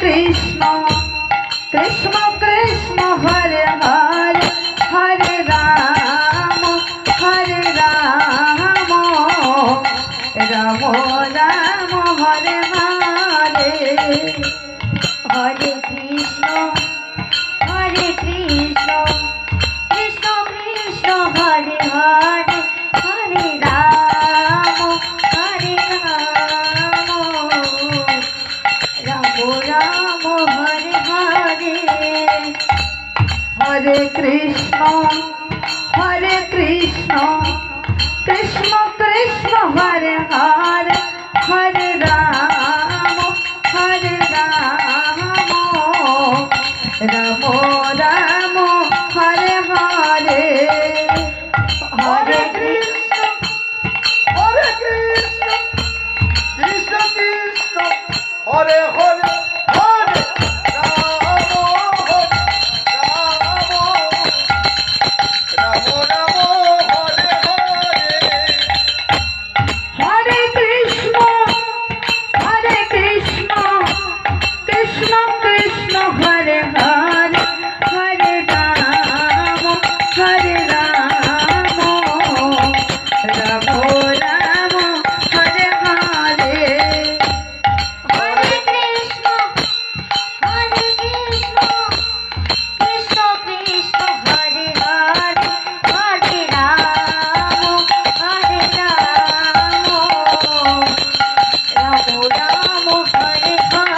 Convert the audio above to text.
Krishna Krishna Krishna Hare Hare Hare Ram Ram Ram Hare Hare Hare Krishna Krishna Krishna Hare Hare Hare Ram Ram Ram Hare Hare Hare Krishna Krishna Krishna Hare Hare Hare Ram Ram Ram Hare Hare Hare Krishna Krishna Krishna Krishna Hare Hare Hare Ram Ram Ram Hare Hare Hare Krishna Krishna Krishna Hare Hare Hare Ram Ram Ram Hare Hare Hare Krishna Krishna Krishna Hare Hare Hare Ram Ram Ram Hare Hare